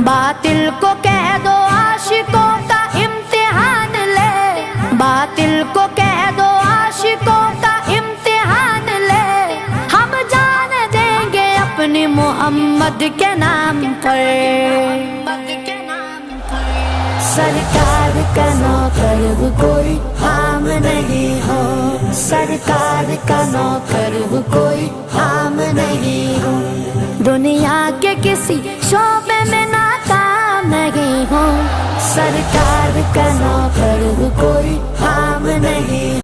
बातिल को कह दो आशिकों का इम्तिहान ले, बातिल को कह दो आशिकों का इम्तिहान ले। हम जान देंगे अपने मोहम्मद के नाम पर। सरकार का नौकर वो कोई आम नहीं हो, सरकार का नौकर वो कोई आम नहीं हो। दुनिया के किसी शोबे में नाकाम नहीं हो, सरकार का नौकर वो कोई आम नहीं।